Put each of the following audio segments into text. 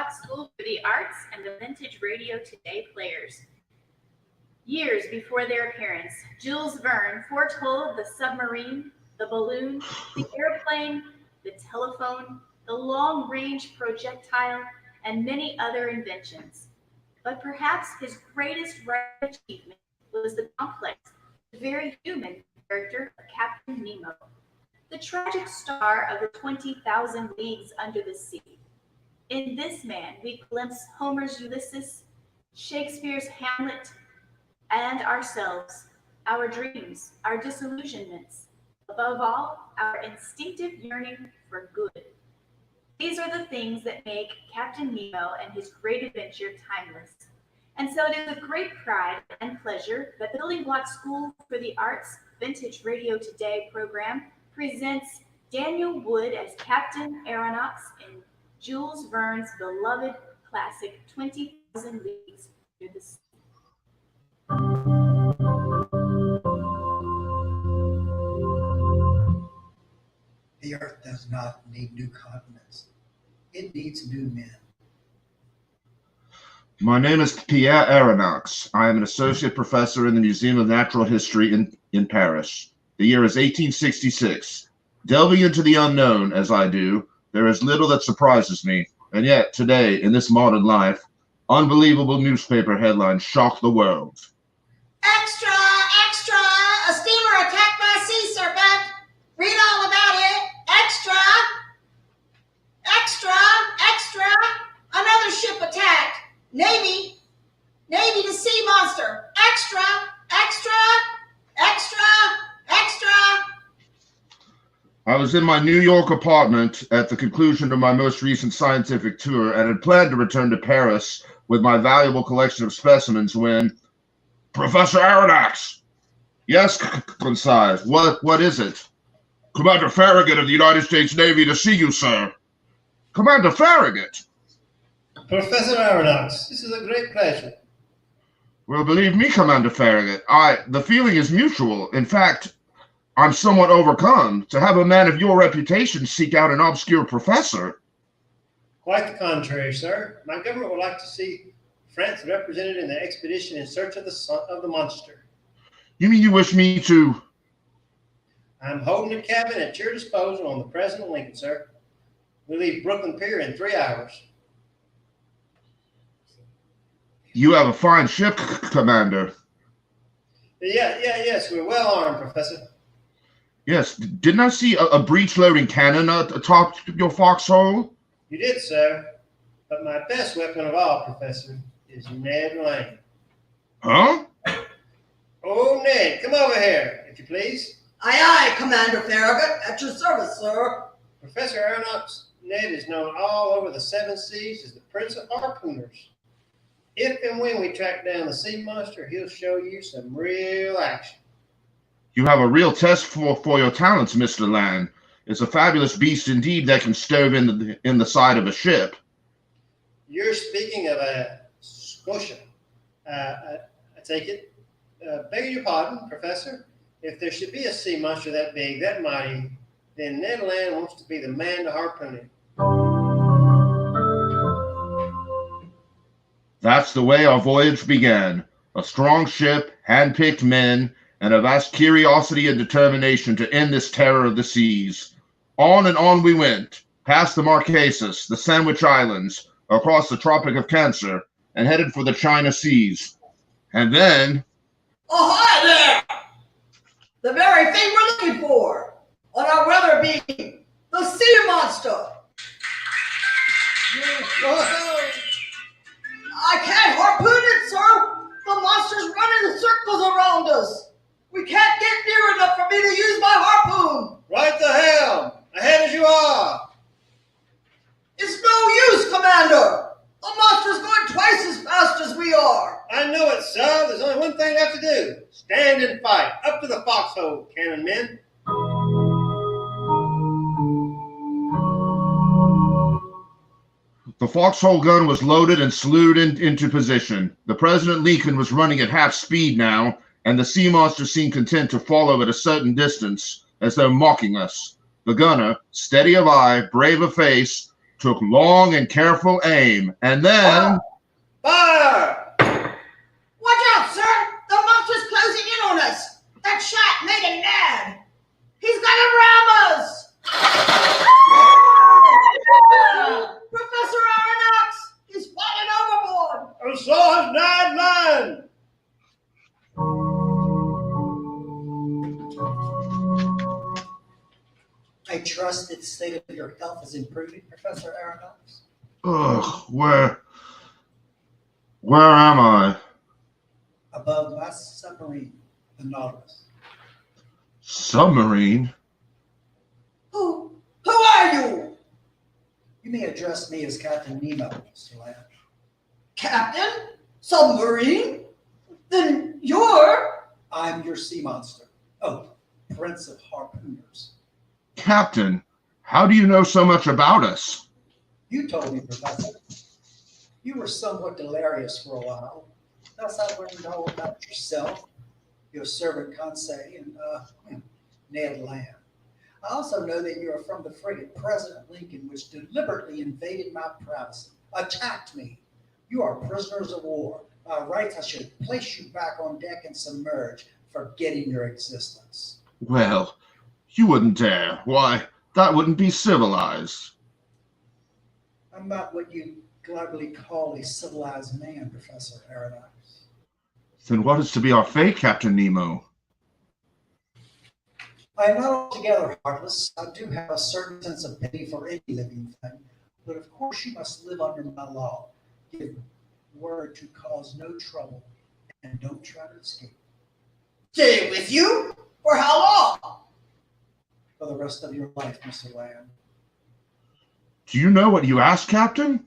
Block School for the Arts and the Vintage Radio Today players. Years before their appearance, Jules Verne foretold the submarine, the balloon, the airplane, the telephone, the long-range projectile, and many other inventions. But perhaps his greatest writing achievement was the complex, very human character of Captain Nemo, the tragic star of the 20,000 Leagues Under the Sea. In this man, we glimpse Homer's Ulysses, Shakespeare's Hamlet, and ourselves, our dreams, our disillusionments, above all, our instinctive yearning for good. These are the things that make Captain Nemo and his great adventure timeless. And so it is with great pride and pleasure that the Building Block School for the Arts Vintage Radio Today program presents Daniel Wood as Captain Aronnax in Jules Verne's beloved classic 20,000 Leagues Under the Sea. The earth does not need new continents. It needs new men. My name is Pierre Aronnax. I am an associate professor in the Museum of Natural History in Paris. The year is 1866. Delving into the unknown, as I do, there is little that surprises me. And yet, today, in this modern life, unbelievable newspaper headlines shock the world. Extra! Extra! A steamer attacked by a sea serpent! Read all about it! Extra! Extra! Extra! Another ship attacked! Navy to sea monster! Extra! Extra! Extra! Extra! I was in my New York apartment at the conclusion of my most recent scientific tour and had planned to return to Paris with my valuable collection of specimens when... Professor Aronnax! Yes, concise. What is it? Commander Farragut of the United States Navy to see you, sir. Commander Farragut! Professor Aronnax, this is a great pleasure. Well, believe me, Commander Farragut, the feeling is mutual. In fact, I'm somewhat overcome to have a man of your reputation seek out an obscure professor. Quite the contrary, sir. My government would like to see France represented in the expedition in search of the monster. You mean you wish me to... I'm holding a cabin at your disposal on the President Lincoln, sir. We leave Brooklyn Pier in 3 hours. You have a fine ship, Commander. Yes, we're well armed, Professor. Yes, didn't I see a breech-loading cannon atop your foxhole? You did, sir. But my best weapon of all, Professor, is Ned Land. Huh? Oh, Ned, come over here, if you please. Aye, Commander Farragut, at your service, sir. Professor Aronnax, Ned is known all over the 7 seas as the Prince of Harpooners. If and when we track down the sea monster, he'll show you some real action. You have a real test for your talents, Mr. Land. It's a fabulous beast indeed that can stove in the side of a ship. You're speaking of a Scotia. I take it. Beg your pardon, Professor. If there should be a sea monster that big, that mighty, then Ned Land wants to be the man to harpoon it. That's the way our voyage began. A strong ship, hand-picked men, and a vast curiosity and determination to end this terror of the seas. On and on we went, past the Marquesas, the Sandwich Islands, across the Tropic of Cancer, and headed for the China Seas. And then... Oh, hi there! The very thing we're looking for on our weather beam, the sea monster. I can't harpoon it, sir. The monster's running in circles around us. We can't get near enough for me to use my harpoon. Right the helm, ahead as you are. It's no use, Commander. The monster's going twice as fast as we are. I know it, sir. There's only one thing left to do. Stand and fight. Up to the foxhole, cannon men. The foxhole gun was loaded and saluted into position. The President Lincoln was running at half speed now, and the sea monster seemed content to follow at a certain distance, as though mocking us. The gunner, steady of eye, brave of face, took long and careful aim, and then... Fire! Watch out, sir! The monster's closing in on us! That shot made him mad! He's gonna ram us! Professor Aronnax! He's falling overboard! And so has Ned Land! I trust that the state of your health is improving, Professor Aronnax. Ugh, where am I? Above my submarine, the Nautilus. Submarine? Who are you? You may address me as Captain Nemo, Mr. Land. Captain? Submarine? Then I'm your sea monster. Oh, Prince of Harpooners. Captain, how do you know so much about us? You told me, Professor. You were somewhat delirious for a while. Thus I learned all about yourself, your servant Conseil, and Ned Land. I also know that you are from the frigate President Lincoln, which deliberately invaded my privacy, attacked me. You are prisoners of war. By rights, I should place you back on deck and submerge, forgetting your existence. Well, you wouldn't dare. Why, that wouldn't be civilized. I'm not what you glibly call a civilized man, Professor Aronnax. Then what is to be our fate, Captain Nemo? I am not altogether heartless. I do have a certain sense of pity for any living thing, but of course you must live under my law. Give word to cause no trouble, and don't try to escape. stay with you? For how long? For the rest of your life, Mr. Land. Do you know what you ask, Captain?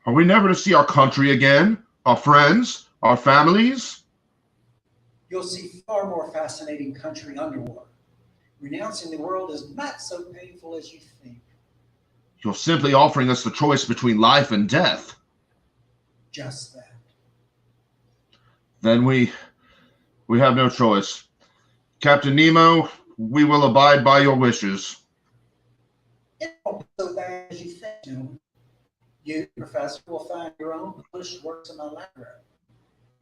Are we never to see our country again? Our friends? Our families? You'll see far more fascinating country underwater. Renouncing the world is not so painful as you think. You're simply offering us the choice between life and death. Just that. Then we have no choice. Captain Nemo, we will abide by your wishes. It won't be so bad as you think, gentlemen. You, Professor, will find your own published works in my library,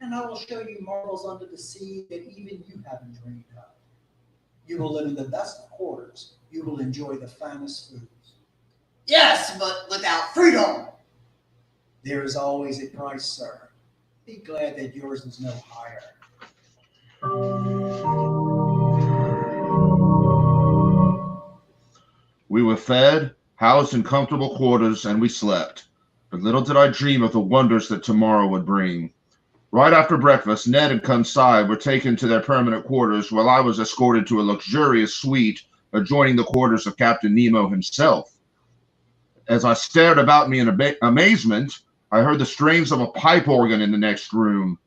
and I will show you marvels under the sea that even you haven't dreamed of. You will live in the best of quarters. You will enjoy the finest foods. Yes, but without freedom. There is always a price, sir. Be glad that yours is no higher. We were fed, housed in comfortable quarters, and we slept. But little did I dream of the wonders that tomorrow would bring. Right after breakfast, Ned and Conseil were taken to their permanent quarters, while I was escorted to a luxurious suite adjoining the quarters of Captain Nemo himself. As I stared about me in amazement, I heard the strains of a pipe organ in the next room,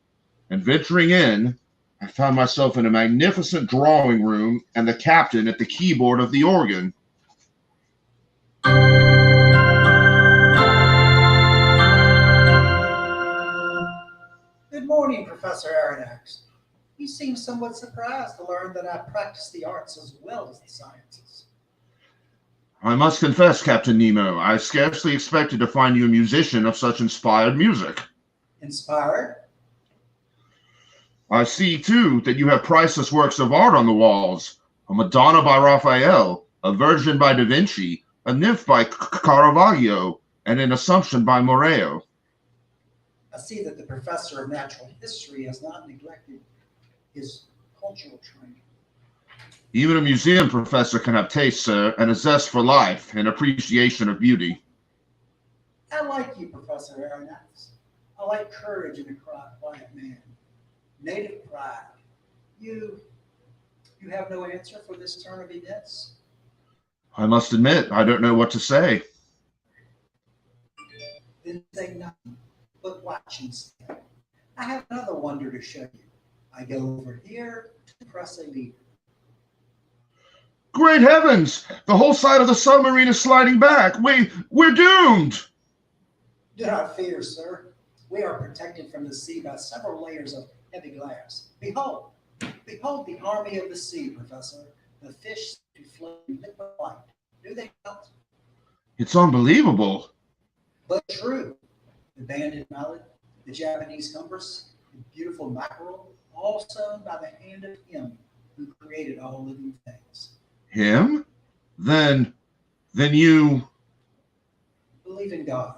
and venturing in, I found myself in a magnificent drawing room and the captain at the keyboard of the organ. Good morning, Professor Aronnax. You seem somewhat surprised to learn that I practice the arts as well as the sciences. I must confess, Captain Nemo, I scarcely expected to find you a musician of such inspired music. Inspired? I see, too, that you have priceless works of art on the walls. A Madonna by Raphael, a Virgin by Da Vinci, a Nymph by Caravaggio, and an Assumption by Murillo. I see that the professor of natural history has not neglected his cultural training. Even a museum professor can have taste, sir, and a zest for life and appreciation of beauty. I like you, Professor Aronnax. I like courage in a quiet man. Native pride. You have no answer for this turn of events? I must admit, I don't know what to say. Then say nothing, but watch instead. I have another wonder to show you. I go over here to press a lever. Great heavens! The whole side of the submarine is sliding back. We're doomed! Do not fear, sir. We are protected from the sea by several layers of heavy glass. Behold the army of the sea, Professor. The fish to float in liquid light. Do they not? It's unbelievable. but true. The banded mallet, the Japanese compass, the beautiful mackerel, all sewn by the hand of him who created all living things. Him? Then you... Believe in God.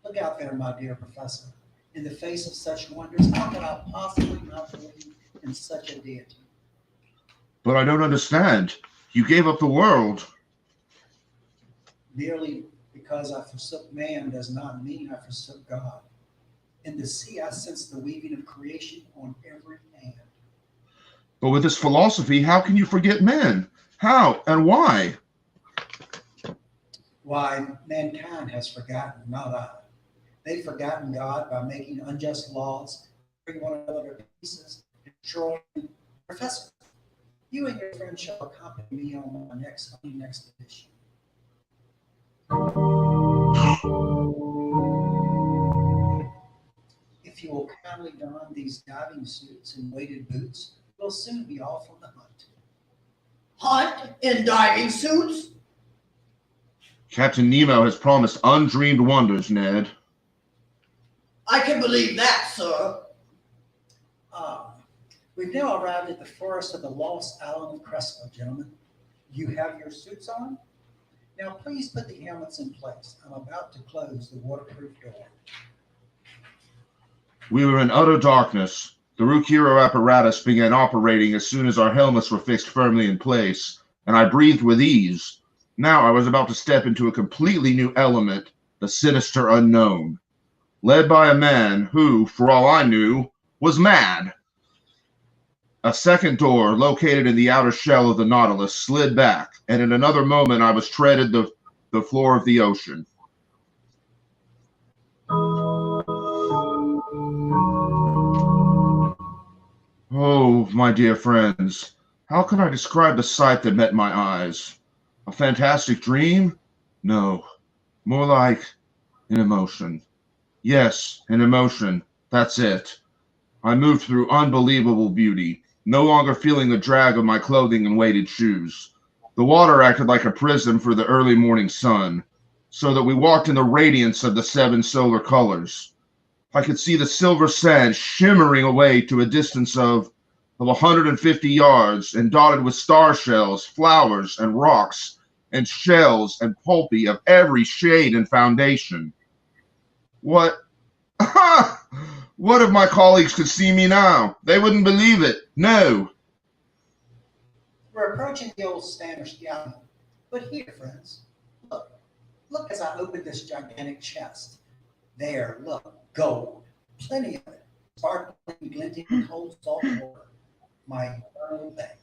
Look out there, my dear professor. In the face of such wonders, how could I possibly not believe in such a deity? But I don't understand. You gave up the world. Merely because I forsook man does not mean I forsook God. In the sea, I sense the weaving of creation on every hand. But with this philosophy, how can you forget men? How and why? Why, mankind has forgotten, not I. They've forgotten God by making unjust laws, tearing one another to pieces, destroying. Professor, you and your friend shall accompany me on my next expedition. If you will kindly don these diving suits and weighted boots, we'll soon be off on the hunt. Hunt in diving suits? Captain Nemo has promised undreamed wonders, Ned. I can believe that, sir. We've now arrived at the forest of the lost island of Crespo, gentlemen. You have your suits on? Now please put the helmets in place. I'm about to close the waterproof door. We were in utter darkness. The Rukiro apparatus began operating as soon as our helmets were fixed firmly in place, and I breathed with ease. Now I was about to step into a completely new element, the sinister unknown, led by a man who, for all I knew, was mad. A second door, located in the outer shell of the Nautilus, slid back, and in another moment I was treading the floor of the ocean. Oh, my dear friends, how can I describe the sight that met my eyes? A fantastic dream? No, more like an emotion. Yes, an emotion. That's it. I moved through unbelievable beauty, no longer feeling the drag of my clothing and weighted shoes. The water acted like a prism for the early morning sun, so that we walked in the radiance of the 7 solar colors. I could see the silver sand shimmering away to a distance of 150 yards and dotted with star shells, flowers, and rocks, and shells and pulpy of every shade and foundation. What? What if my colleagues could see me now? They wouldn't believe it. No. We're approaching the old Spanish galleon. But here, friends, look as I open this gigantic chest. There, look, gold, plenty of it, sparkling, glinting, cold salt water. My eternal bank.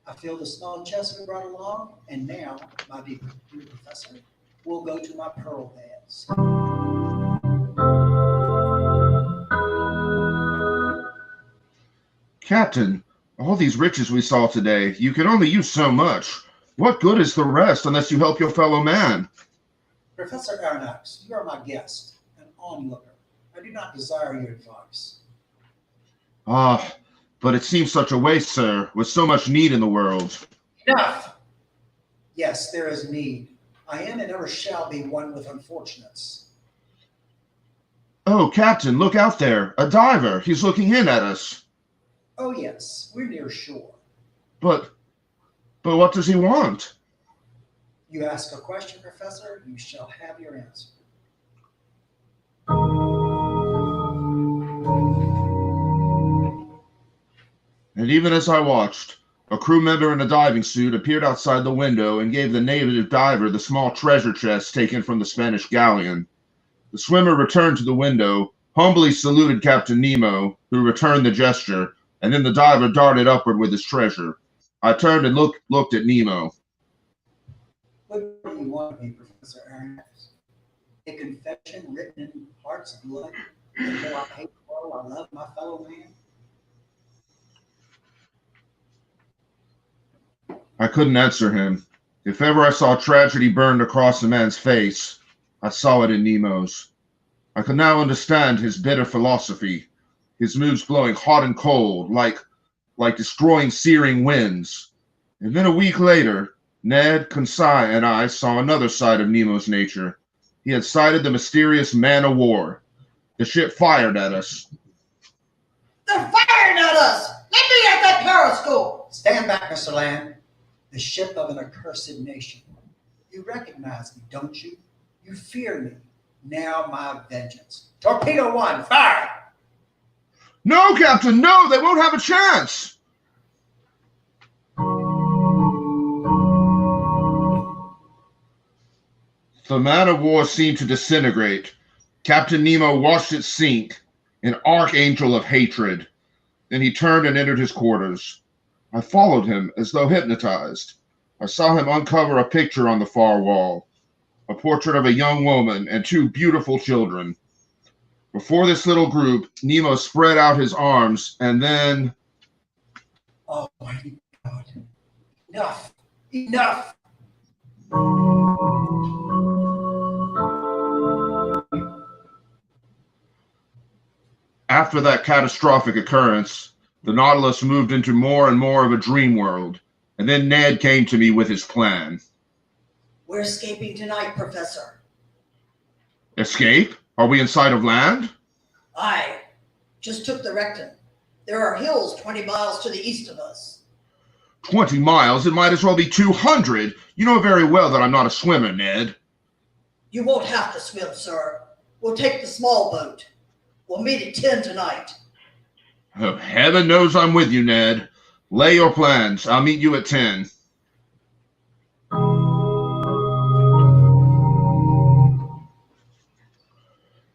I feel the small chest we brought along, and now, my dear professor, we'll go to my pearl beds. Captain, all these riches we saw today, you can only use so much. What good is the rest unless you help your fellow man? Professor Aronnax, you are my guest, an onlooker. I do not desire your advice. But it seems such a waste, sir, with so much need in the world. Enough. Yes, there is need. I am and ever shall be one with unfortunates. Oh, Captain, look out there. A diver. He's looking in at us. Oh, yes, we're near shore. But what does he want? You ask a question, Professor, you shall have your answer. And even as I watched, a crew member in a diving suit appeared outside the window and gave the native diver the small treasure chest taken from the Spanish galleon. The swimmer returned to the window, humbly saluted Captain Nemo, who returned the gesture, and then the diver darted upward with his treasure. I turned and looked at Nemo. What do you want of me, Professor Aronnax? A confession written in heart's blood that though I hate the world, I love my fellow man? I couldn't answer him. If ever I saw tragedy burned across a man's face, I saw it in Nemo's. I could now understand his bitter philosophy, his moods blowing hot and cold, like destroying searing winds. And then a week later, Ned, Conseil, and I saw another side of Nemo's nature. he had sighted the mysterious man of war. The ship fired at us. They're firing at us! Let me at that periscope! Stand back, Mr. Land. The ship of an accursed nation. You recognize me, don't you? You fear me. Now my vengeance. Torpedo 1, fire! No, Captain, no, they won't have a chance. The man of war seemed to disintegrate. Captain Nemo watched it sink, an archangel of hatred. Then he turned and entered his quarters. I followed him as though hypnotized. I saw him uncover a picture on the far wall, a portrait of a young woman and 2 beautiful children. Before this little group, Nemo spread out his arms and then... Oh my God. Enough. Enough. After that catastrophic occurrence, the Nautilus moved into more and more of a dream world, and then Ned came to me with his plan. We're escaping tonight, Professor. Escape? Are we in sight of land? I just took the rectum. There are hills 20 miles to the east of us. 20 miles? It might as well be 200. You know very well that I'm not a swimmer, Ned. You won't have to swim, sir. We'll take the small boat. We'll meet at 10 tonight. Oh, heaven knows I'm with you, Ned. Lay your plans. I'll meet you at 10.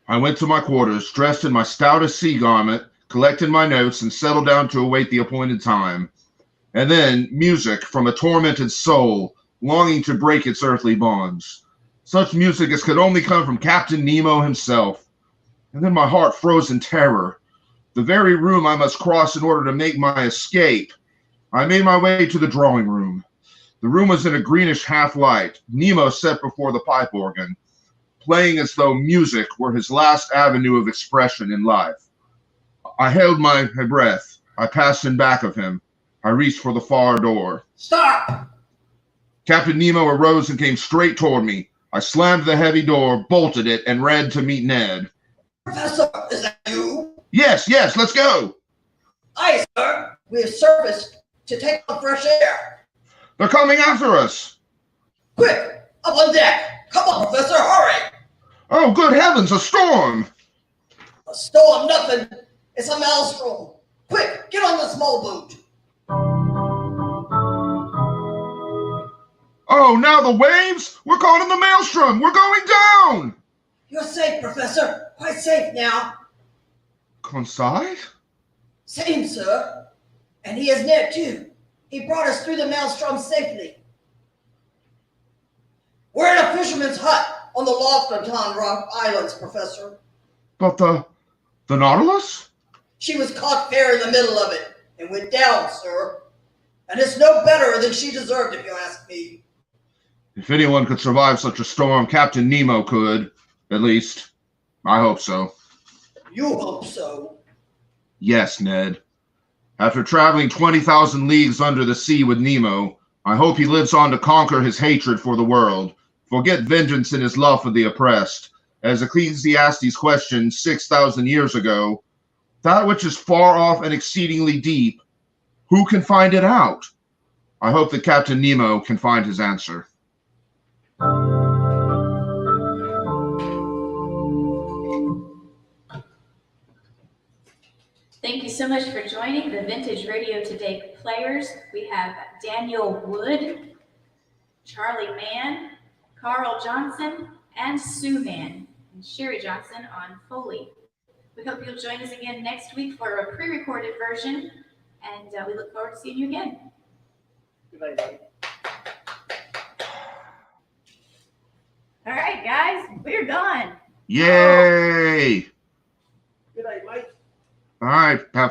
I went to my quarters, dressed in my stoutest sea garment, collected my notes, and settled down to await the appointed time. And then music from a tormented soul, longing to break its earthly bonds. Such music as could only come from Captain Nemo himself. And then my heart froze in terror. The very room I must cross in order to make my escape. I made my way to the drawing room. The room was in a greenish half-light. Nemo sat before the pipe organ, playing as though music were his last avenue of expression in life. I held my breath. I passed in back of him. I reached for the far door. Stop! Captain Nemo arose and came straight toward me. I slammed the heavy door, bolted it, and ran to meet Ned. Professor, is that you? Yes, let's go. Aye, sir. We have service to take on fresh air. They're coming after us. Quick, up on deck. Come on, Professor, hurry. Oh, good heavens, a storm. A storm, nothing. It's a maelstrom. Quick, get on the small boat. Oh, now the waves? We're caught in the maelstrom. We're going down. You're safe, Professor. Quite safe now. Conseil? Same, sir. And he is Ned, too. He brought us through the maelstrom safely. We're in a fisherman's hut on the Lofton Rock Islands, Professor. But the Nautilus? She was caught fair in the middle of it and went down, sir. And it's no better than she deserved, if you ask me. If anyone could survive such a storm, Captain Nemo could. At least, I hope so. You hope so. Yes, Ned. After traveling 20,000 leagues under the sea with Nemo, I hope he lives on to conquer his hatred for the world, forget vengeance in his love for the oppressed. As Ecclesiastes questioned 6,000 years ago, that which is far off and exceedingly deep, who can find it out? I hope that Captain Nemo can find his answer. Thank you so much for joining the Vintage Radio Today players. We have Daniel Wood, Charlie Mann, Carl Johnson, and Sue Mann, and Sherry Johnson on Foley. We hope you'll join us again next week for a pre-recorded version, and we look forward to seeing you again. Good night, buddy. All right, guys, we're done. Yay! Good night, Mike. All right, have fun.